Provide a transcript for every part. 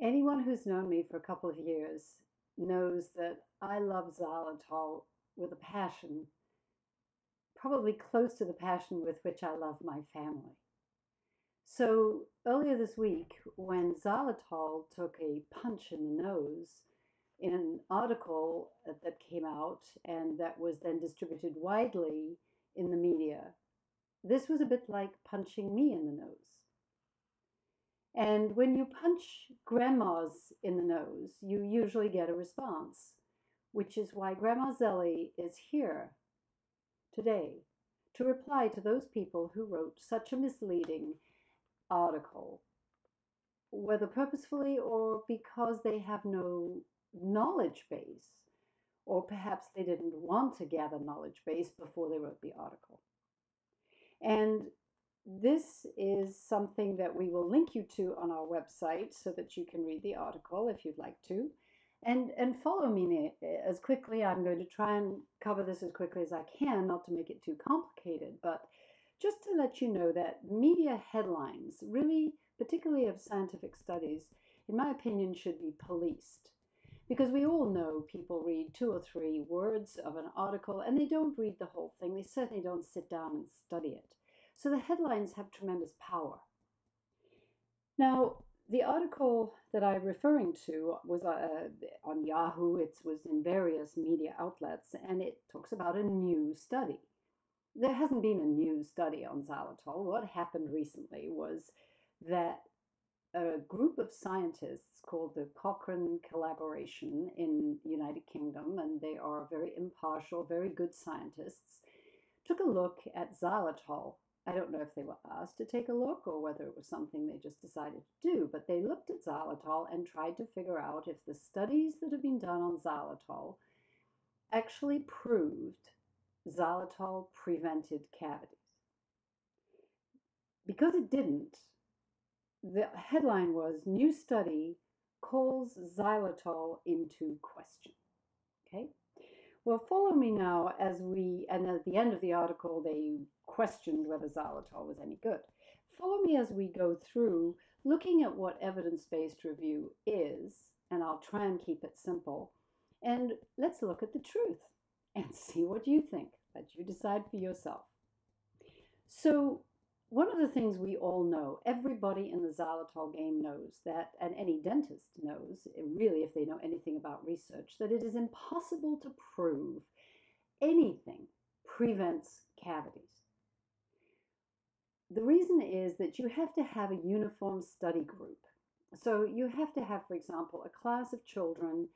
Anyone who's known me for a couple of years knows that I love xylitol with a passion, probably close to the passion with which I love my family. So earlier this week, when xylitol took a punch in the nose in an article that came out and that was then distributed widely in the media, this was a bit like punching me in the nose. And when you punch grandmas in the nose, you usually get a response, which is why Grandma Zelly is here today to reply to those people who wrote such a misleading article, whether purposefully or because they have no knowledge base, or perhaps they didn't want to gather knowledge base before they wrote the article. And this is something that we will link you to on our website so that you can read the article if you'd like to. And follow me as quickly. I'm going to try and cover this as quickly as I can, not to make it too complicated, but just to let you know that media headlines, really, particularly of scientific studies, in my opinion, should be policed. Because we all know people read two or three words of an article and they don't read the whole thing. They certainly don't sit down and study it. So the headlines have tremendous power. Now, the article that I'm referring to was on Yahoo. It was in various media outlets, and it talks about a new study. There hasn't been a new study on xylitol. What happened recently was that a group of scientists called the Cochrane Collaboration in United Kingdom, and they are very impartial, very good scientists, took a look at xylitol. I don't know if they were asked to take a look or whether it was something they just decided to do, but they looked at xylitol and tried to figure out if the studies that have been done on xylitol actually proved xylitol prevented cavities. Because it didn't, the headline was New Study Calls Xylitol into Question. Okay? Well, follow me now and at the end of the article, they questioned whether xylitol was any good. Follow me as we go through looking at what evidence-based review is, and I'll try and keep it simple. And let's look at the truth and see what you think. Let you decide for yourself. So, one of the things we all know, everybody in the xylitol game knows that, and any dentist knows, really, if they know anything about research, that it is impossible to prove anything prevents cavities. The reason is that you have to have a uniform study group. So you have to have, for example, a class of children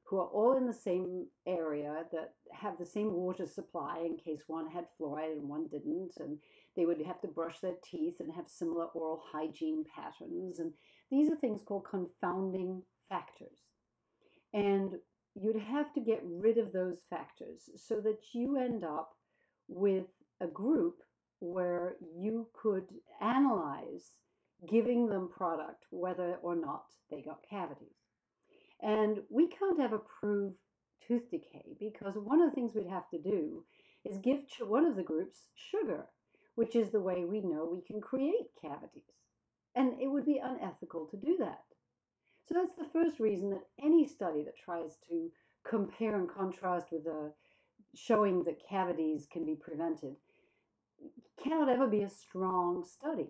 who are all in the same area that have the same water supply in case one had fluoride and one didn't, and they would have to brush their teeth and have similar oral hygiene patterns. And these are things called confounding factors. And you'd have to get rid of those factors so that you end up with a group where you could analyze giving them product whether or not they got cavities. And we can't ever prove tooth decay because one of the things we'd have to do is give one of the groups sugar, which is the way we know we can create cavities. And it would be unethical to do that. So that's the first reason that any study that tries to compare and contrast with showing that cavities can be prevented cannot ever be a strong study.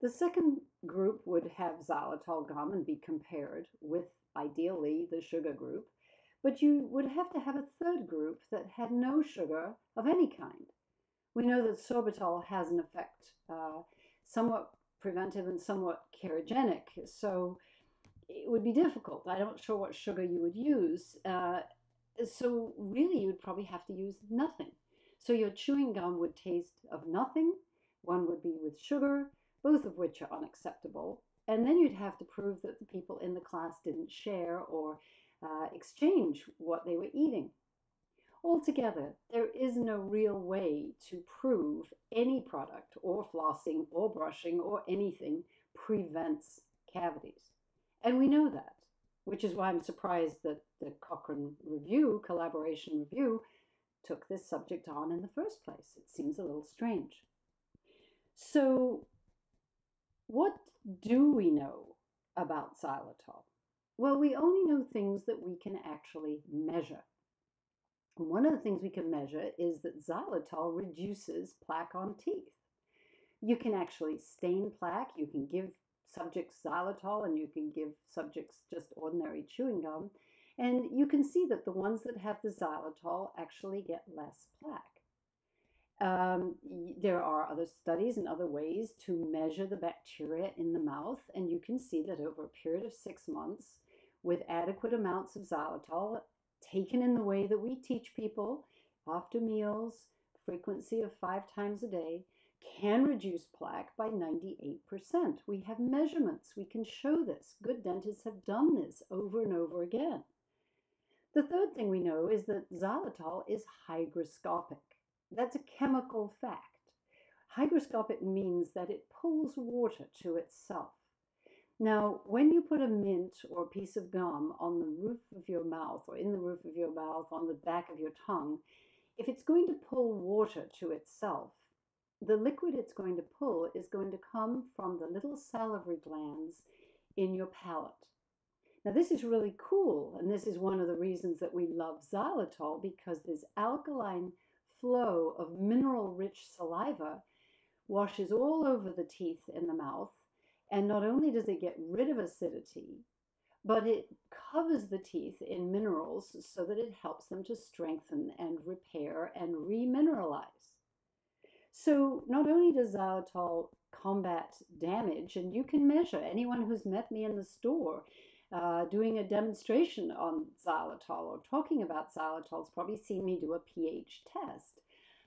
The second group would have xylitol gum and be compared with, ideally, the sugar group, but you would have to have a third group that had no sugar of any kind. We know that sorbitol has an effect, somewhat preventive and somewhat carcinogenic, so it would be difficult. I'm not sure what sugar you would use. So really, you'd probably have to use nothing. So your chewing gum would taste of nothing. One would be with sugar, both of which are unacceptable. And then you'd have to prove that the people in the class didn't share or exchange what they were eating. Altogether, there is no real way to prove any product or flossing or brushing or anything prevents cavities. And we know that, which is why I'm surprised that the Cochrane collaboration review, took this subject on in the first place. It seems a little strange. So, what do we know about xylitol? Well, we only know things that we can actually measure. And one of the things we can measure is that xylitol reduces plaque on teeth. You can actually stain plaque. You can give subjects xylitol and you can give subjects just ordinary chewing gum. And you can see that the ones that have the xylitol actually get less plaque. There are other studies and other ways to measure the bacteria in the mouth, and you can see that over a period of 6 months, with adequate amounts of xylitol taken in the way that we teach people after meals, frequency of 5 times a day, can reduce plaque by 98%. We have measurements. We can show this. Good dentists have done this over and over again. The third thing we know is that xylitol is hygroscopic. That's a chemical fact. Hygroscopic means that it pulls water to itself. Now, when you put a mint or a piece of gum on the roof of your mouth or in the roof of your mouth, on the back of your tongue, if it's going to pull water to itself, the liquid it's going to pull is going to come from the little salivary glands in your palate. Now, this is really cool, and this is one of the reasons that we love xylitol, because this alkaline flow of mineral-rich saliva washes all over the teeth in the mouth, and not only does it get rid of acidity, but it covers the teeth in minerals so that it helps them to strengthen and repair and remineralize. So not only does xylitol combat damage, and you can measure, anyone who's met me in the store doing a demonstration on xylitol or talking about xylitol has probably seen me do a pH test.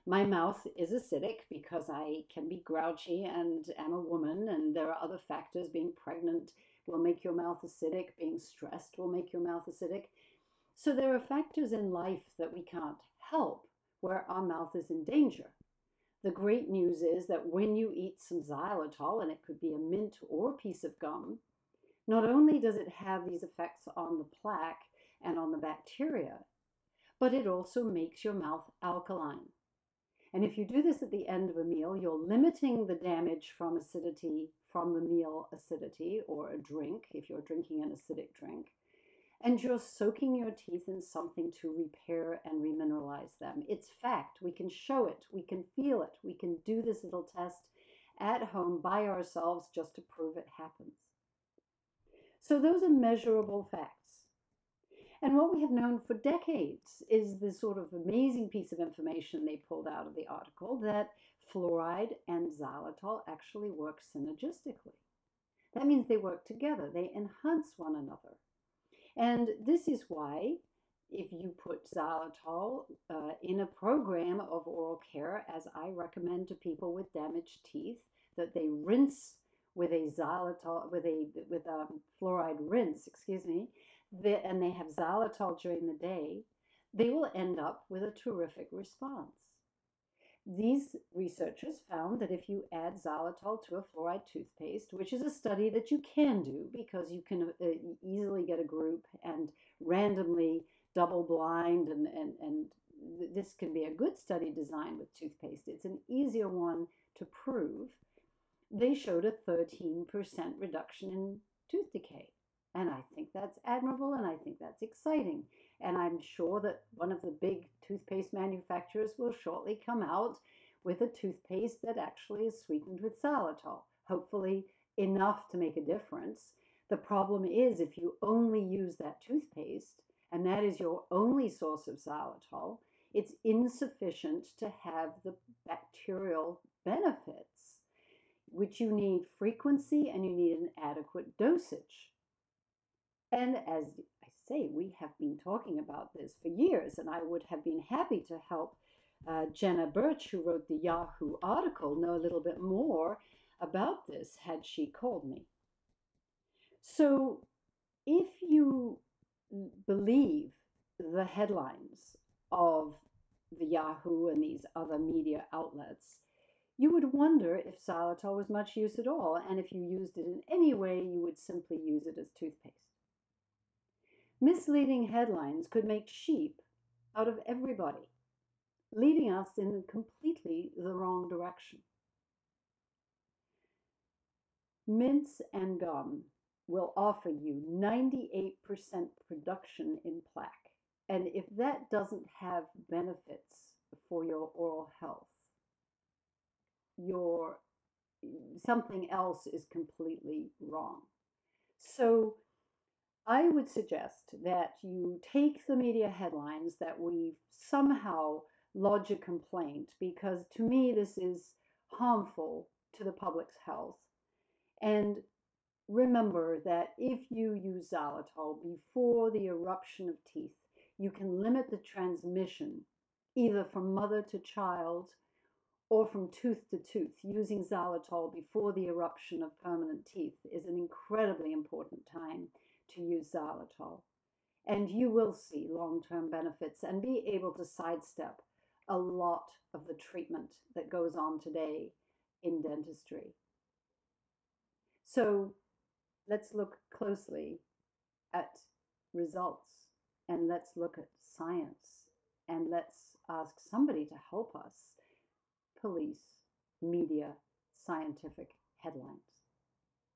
My mouth is acidic because I can be grouchy and am a woman, and there are other factors. Being pregnant will make your mouth acidic. Being stressed will make your mouth acidic. So there are factors in life that we can't help where our mouth is in danger. The great news is that when you eat some xylitol, and it could be a mint or a piece of gum, not only does it have these effects on the plaque and on the bacteria, but it also makes your mouth alkaline. And if you do this at the end of a meal, you're limiting the damage from acidity, from the meal acidity, or a drink, if you're drinking an acidic drink. And you're soaking your teeth in something to repair and remineralize them. It's fact. We can show it. We can feel it. We can do this little test at home by ourselves just to prove it happens. So those are measurable facts. And what we have known for decades is this sort of amazing piece of information they pulled out of the article, that fluoride and xylitol actually work synergistically. That means they work together. They enhance one another. And this is why if you put xylitol in a program of oral care, as I recommend to people with damaged teeth, that they rinse with a xylitol, with a fluoride rinse, and they have xylitol during the day, they will end up with a terrific response. These researchers found that if you add xylitol to a fluoride toothpaste, which is a study that you can do because you can easily get a group and randomly double blind, and this can be a good study design with toothpaste. It's an easier one to prove. They showed a 13% reduction in tooth decay. And I think that's admirable, and I think that's exciting. And I'm sure that one of the big toothpaste manufacturers will shortly come out with a toothpaste that actually is sweetened with xylitol, hopefully enough to make a difference. The problem is if you only use that toothpaste, and that is your only source of xylitol, it's insufficient to have the bacterial benefits, which you need frequency and you need an adequate dosage. And as I say, we have been talking about this for years, and I would have been happy to help Jenna Birch, who wrote the Yahoo article, know a little bit more about this had she called me. So if you believe the headlines of the Yahoo and these other media outlets, you would wonder if xylitol was much use at all, and if you used it in any way, you would simply use it as toothpaste. Misleading headlines could make sheep out of everybody, leading us in completely the wrong direction. Mints and gum will offer you 98% reduction in plaque. And if that doesn't have benefits for your oral health, your something else is completely wrong. So I would suggest that you take the media headlines that we somehow lodge a complaint, because to me this is harmful to the public's health. And remember that if you use xylitol before the eruption of teeth, you can limit the transmission either from mother to child or from tooth to tooth. Using xylitol before the eruption of permanent teeth is an incredibly important time to use xylitol. And you will see long-term benefits and be able to sidestep a lot of the treatment that goes on today in dentistry. So let's look closely at results, and let's look at science, and let's ask somebody to help us police media scientific headlines.